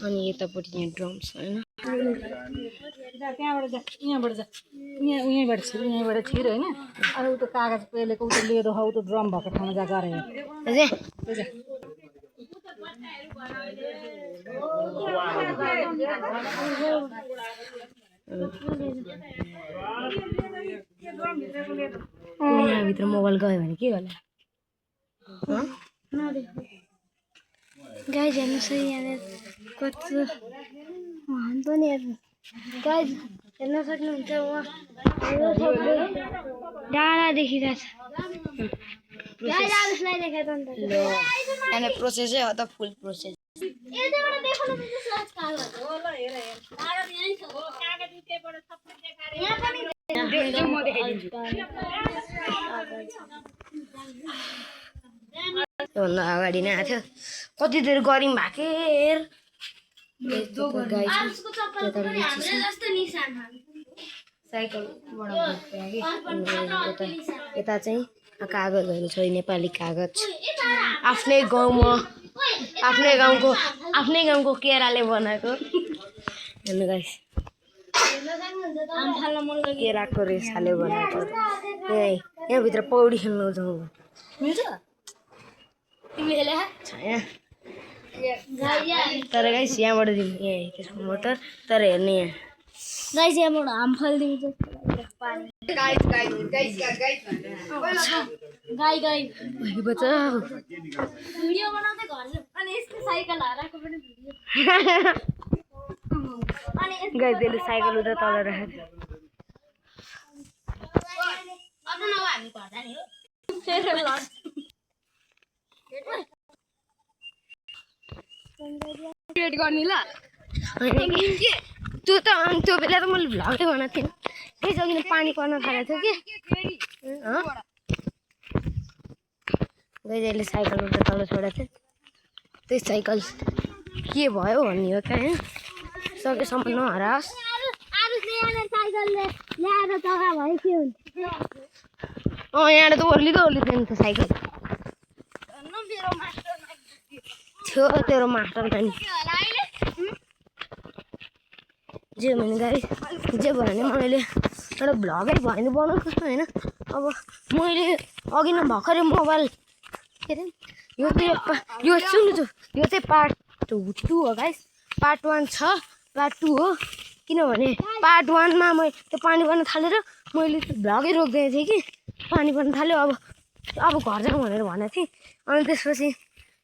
अनि यतापट्टि यहाँ ड्रम्स हैन त्यहाँबाट जा यहाँबाट जा यहीँबाट छिर होइन अरू उता कागज पेलेको उता लिएर हौ त ड्रम भएको ठाउँमा जा गरे यहाँभित्र मोबाइल गयो भने के होला गाइज हेर्नुहोस् है यहाँ कस्तो महान पनि गाइज हेर्न सक्नुहुन्छ उहाँ डाँडा देखिरहेछ गाइज आलुसलाई देखाएको नि त यहाँ प्रोसेसै हो त फुल प्रोसेस यताबाट देखाउन मिल्छ सहज कागज हो ल हेर हेर कागज यही छ हो कागज त्यहीबाट सबै देखाएर यहाँ पनि म देखाइदिन्छु भन्दा अगाडि नै आएको थियो कति देर गऱ्यौँ भाकेर साइकलबाट यता चाहिँ कागजहरू छ नेपाली कागज आफ्नै गाउँको केराले बनाएको हेर्नु गाइस केराको रेसाले बनाएको यहाँभित्र पौडी खेल्नु जाउँ तर गाइस यहाँबाट दिउँ यहाँ त्यसको मोटर तर हेर्ने यहाँ गाइस यहाँबाट हामफल दिन्छ गाई बचाऊ भिडियो बनाउँदै घर अनि यस्तो साइकल हराएको पनि भिडियो अनि गाइस त्यसले साइकल उता तल राखेको अब नभए हामी घट्दा नि हो क्रिएट गर्ने ल त्यो बेला त मैले भ्लगै बनाएको थिएँ त्यही जग्गा पानी पर्न थालेको थियो कि गइजले साइकल उता तल छोडेको थियो त्यही साइकल के भयो भन्ने हो क्या सकेसम्म नहराओस् यहाँबाट त ओर्लिँदै थियो नि त साइकल थियो तेरो मास्टर पनि जे भने गाई जे भयो भने मैले एउटा भ्लगै भयो भने बनाएको छु होइन अब मैले अघि नै भर्खरै मोबाइल के अरे यो सुन्नु यो चाहिँ पार्ट 2 हो गाइस पार्ट 1 छ पार्ट 2 हो किनभने पार्ट 1 मा मैले त्यो पानी पर्न थालेर मैले भ्लगै रोक्दै थिएँ कि पानी पर्न थाल्यो अब घर जाउँ भनेर भनेको थिएँ अनि त्यसपछि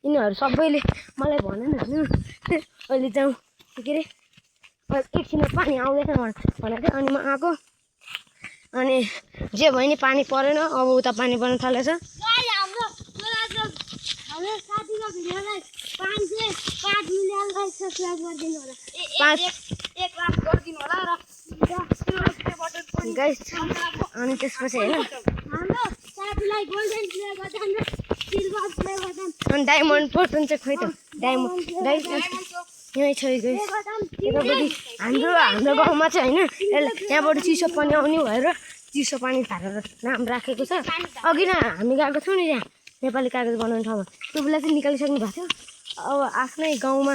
यिनीहरू सबैले मलाई भनेन अहिले जाउँ के अरे एकछिन पानी आउँदैछ भनेको थियो अनि म आएको अनि जे भयो नि पानी परेन अब उता पानी पर्न थालेछ हाम्रो साथीको भिडियोलाई 5 मिलियन लाइक सब्स्क्राइब गरिदिनु होला 1 लाख गरिदिनु होला र गाइस अनि त्यसपछि हैन हाम्रो साथीलाई गोल्डन प्ले बटन र सिल्भर प्ले बटन अनि डायमन्ड बटन चाहिँ खोइ त डायमन्ड गाइस यही छ गाइस यतापट्टि हाम्रो गाउँमा चाहिँ हैन यहाँबाट चिसो पानी आउने भएर चिसो पानी थालेर नाम राखेको छ अघि नै हामी गएको थियौँ नि यहाँ नेपाली कागज बनाउने ठाउँमा त्यो बेला चाहिँ निकालिसक्नु भएको थियो अब आफ्नै गाउँमा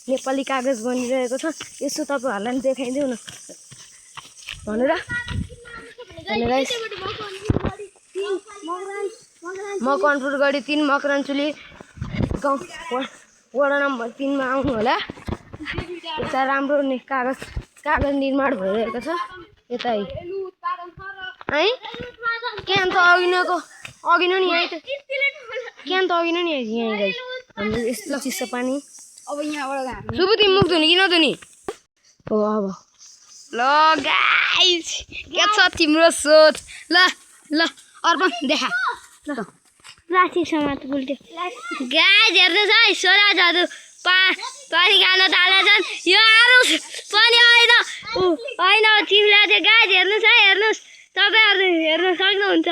नेपाली कागज बनिरहेको छ यसो तपाईँहरूलाई पनि देखाइदेऊ न भनेर गाइस म कन्ट्रोल गरी 3 मकरानचुली गाउँ वडा नम्बर 3 मा आउनु होला यता राम्रो कागज निर्माण भइरहेको छ यता है के अन्त अघि नै नि यहाँ के अन्त अघि नै नि यहाँ गाइस हाम्रो यस्तो चिसो पानी अब यहाँबाट सुबु तिमी मुख धुने कि नधुने हो अब ल गाइस के छ तिम्रो सोच ल अर्पण देखा ल प्लास्टिक समात उल्ट्यो गाइस हेर्नुहोस् है सोरा जादु पानी खान थालेछन् यो आरुस पनि होइन चिप्ला चाहिँ गाइस हेर्नुहोस् तपाईँहरू हेर्न सक्नुहुन्छ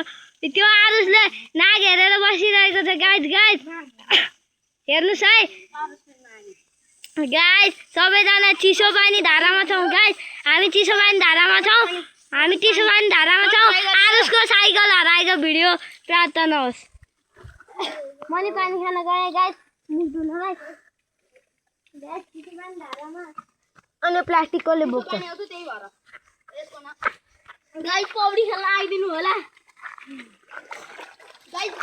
त्यो आरुसले नाग हेरेर बसिरहेको छ गाइस हेर्नुहोस् है गाइस सबैजना चिसो पानी धारामा छौँ गाइस हामी चिसो पानी धारामा छौँ आरुसको साइकल हराएको भिडियो प्राप्त नहोस् मैले पानी खान गएँ गाइस मुख धुनलाई गाइस किति पानी धारामा अनि प्लास्टिक कसले बोक्छ त्यही भएर यसको न गाइस पौडी खेल्न आइदिनु होला गाइस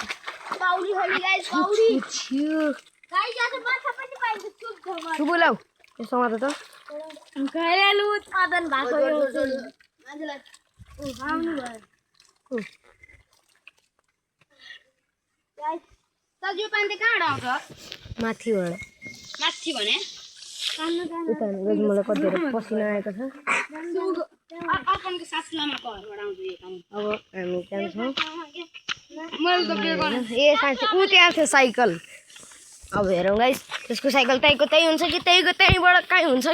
पौडी खेल्ने गाइस पौडी छियो गाइस आज माछा पनि पाइन्छ चुप घर सुबु लाउ यसो मात्र त घरेलु उत्पादन भएको यो मान्छेलाई आउनु भयो गाइस त यो पानी चाहिँ कहाँबाट आउँछ माथिबाट माथि भने उता हेर्नुहोस् मलाई कतिवटा पसिना आएको छ अर्पणको सासूआमाको घरबाट आउँछ यो काम अब हामी जान्छौँ मैले त के गर्नु ए साँच्चै ऊ त्यहाँ थियो साइकल अब हेरौँ गाइस त्यसको साइकल त्यहीँको त्यहीँ हुन्छ कि त्यहीँको त्यहीँबाट कहीँ हुन्छ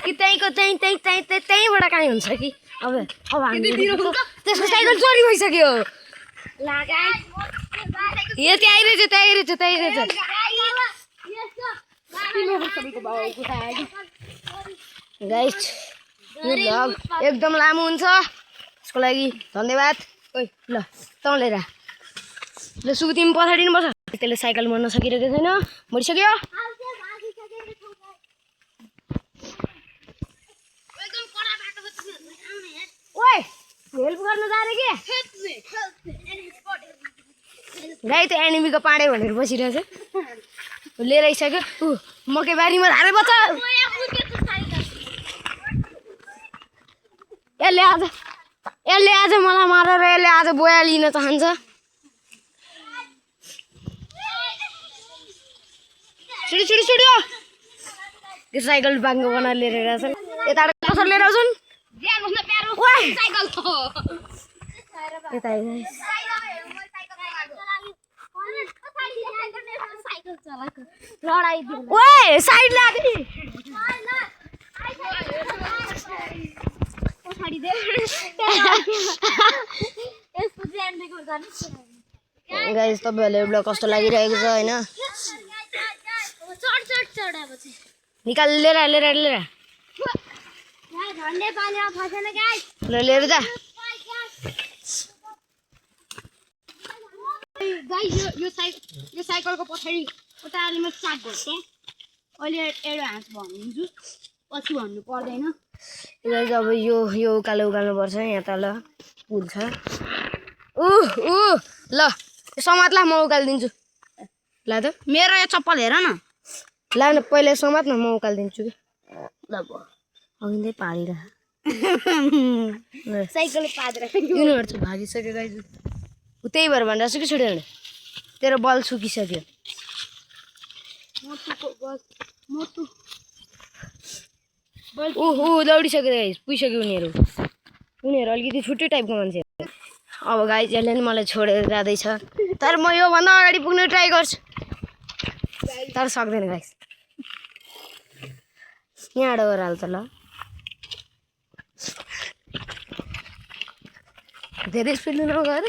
कि त्यहीँको त्यहीँबाट कहीँ हुन्छ कि अब हामी त्यसको साइकल चोरी भइसक्यो ए त्यहाँ आइरहेछ गाइस यो भ्लग एकदम लामो हुन्छ त्यसको लागि धन्यवाद ओइ ल तँ लिएर ल सुबु तिमी पछाडि पर्छ त्यसले साइकल मर्न सकिरहेको छैन मरिसक्यो ओइ हेल्प गर्न जाने के गाई त्यो एनिमीको पाडे भनेर बसिरहेछ लिएर आइसक्यो ऊ मकैबारीमा धारे बच्चा यसले आज मलाई मारेर यसले आज बोया लिन चाहन्छ छिडो त्यो साइकल बाङ्गो बनाएर लिएर आएको छ यताबाट कसरी लिएर आउँछन् यता ओए साइड लादे गाइस तपाईहरुले ब्लग कस्तो लागिरहेको छ हैन निकाल लिएर झन्डै पानीमा फसेन गाइस लिएर जा गाइस यो साइकलको पछाडि उता आलिमा स्टार्ट गर्छ अहिले एउटा हाँस भन्छु पछि भन्नु पर्दैन गाइस अब यो उकाल्नु पर्छ यहाँ तल पुल छ ल समात ला म उकालिदिन्छु ला त मेरो यो चप्पल हेर न ला न पहिले समात न म उकालिदिन्छु कि ल अघिँदै पारिरह साइकल पारेर यिनीहरू चाहिँ भागिसक्यो गाइस त्यही भएर भनिरहेको छु कि छोड्यो भने तेरो बल सुकिसक्यो दौडिसक्यो गाइस पुगिसक्यो उनीहरू अलिकति छुट्टै टाइपको मान्छे अब गाइस यसले नि मलाई छोडेर जाँदैछ तर म योभन्दा अगाडि पुग्ने ट्राई गर्छु तर सक्दैन गाइस यहाँबाट गएर हाल त ल धेरै स्पिडले नगएर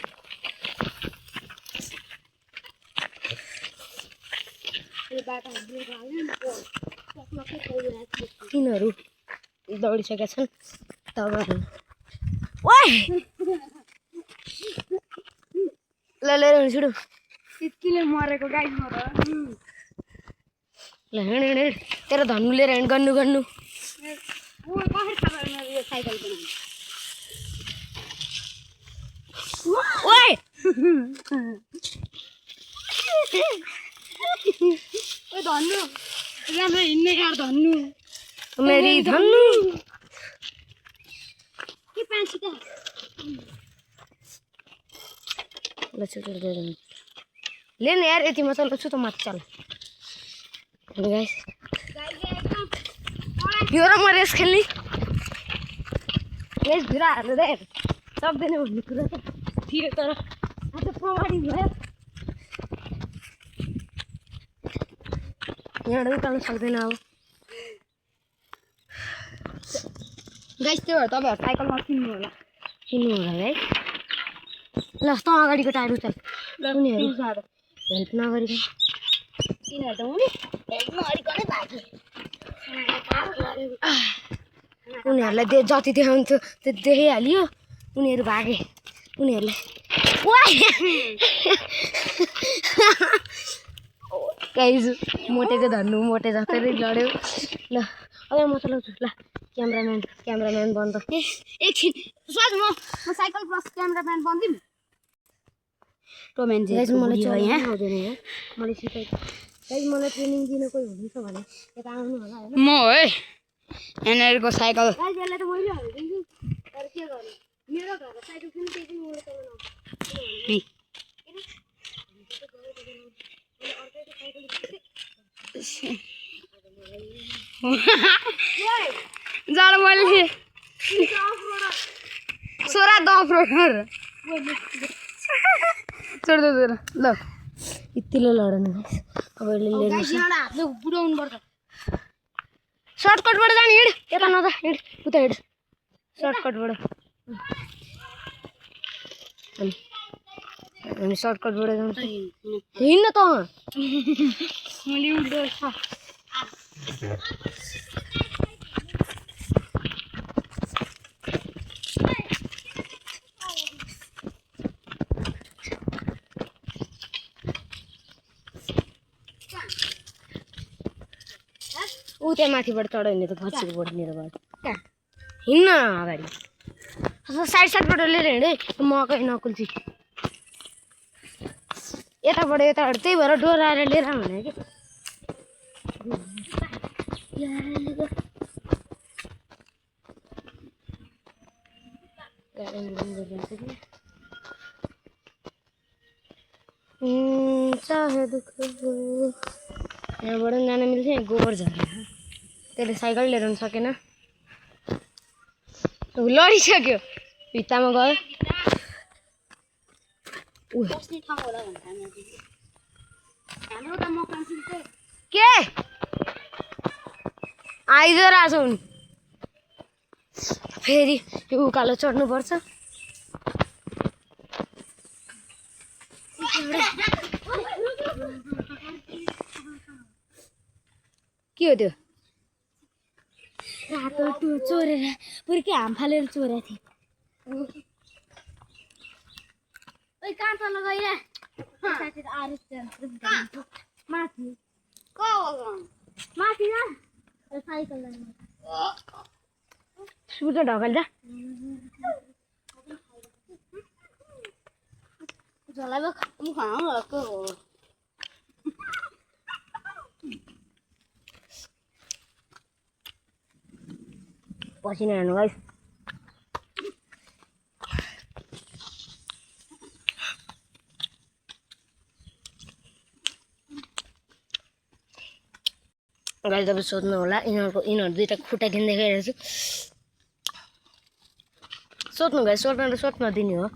तिनीहरू दौडिसकेका छन् तपाईँहरू ओइ ल लिएर हिँड छिटो यतिले मरेको गाइस म त ल हिँड तेरो धन्नु लिएर हिँड गर्नु कसरी थाहा भयो मेरो यो साइकल बनाउनु ओइ ओ धन्नु राम्रो हिँड्ने यार धन्नु मेरी धन्नु के पाँच का ल छिटो ले न यार यति मात्र छु त माथि चल गाइस यो र म रेस खेल्ने गाइस भिरा हाल्दै सक्दैन भन्ने कुरा त थियो तर आज प्रमाणित भयो यहाँबाट उकाल्नु सक्दैन अब गाइस त्यो तपाईहरु साइकलमा किन्नु होला है ल त अगाडिको टायर उचाल उनीहरू हेल्प नगरिकन किनेर त हुने उनीहरूलाई जति देखाउँथ्यो त्यो देखाइहाल्यो उनीहरू भागे उनीहरूलाई गाइस मोटेको धन्नु मोटे जस्तै लड्यो ल अब म चलाउँछु ल क्यामेराम्यान बन्द एकछिन सोच म साइकल प्लस क्यामेराम्यान बनिदिउँ टम एन्ड जेरी मलाई यहाँ चलाउनु आउँदैन यार मैले सिकाएको गाइस मलाई ट्रेनिङ दिन कोही हुनुहुन्छ भने यता आउनु होला हैन म है एनआरको साइकल गाइस यसलाई त मैले हालिदिन्छु तर के गर्नु मेरो घरको साइकल किन त्यही पनि मैले चलाउनु जाडो मैले सोरा दफ रोडर छोड दे ल यतिले लड्नु अब यसले बुढाउनु पर्छ सर्टकटबाट जाने हिँड यता नजा हिँड उता हिँड सर्टकटबाट हामी सर्टकटबाट जान्छ हिँड्न त मैले उड्दो छ ऊ त्यहाँ माथिबाट चढ्यो भने त घचिएको बढ्नेर भयो हिँड्न अगाडि साइडबाट लिएर हिँडे मकै नकुल्ची यताबाट त्यही भएर डोर आएर लिएर भने कि चाहे दुःख यहाँबाट जान मिल्छ यहाँ गोबर झरेर त्यसले साइकल लिएर सकेन लडिसक्यो भित्तामा गयो बस्ने ठाउँ होला भन्छ हाम्रो त मकान के आइदिरहेछ उनी फेरि यो उकालो चढ्नुपर्छ के हो त्यो रातो चोरेर पुर्कै हाम फालेर चोरेको थिएँ ओइ कहाँ तल गइरा माथि माथि जा साइकल सुर्ता ढकल जा झोलामा खाएको हो पसिना हेर्नु गाइस गाइस तपाईँ सोध्नु होला यिनीहरू दुईवटा खुट्टा किन देखाइरहेको छु सोध्नु गाइस सोध्न दिने हो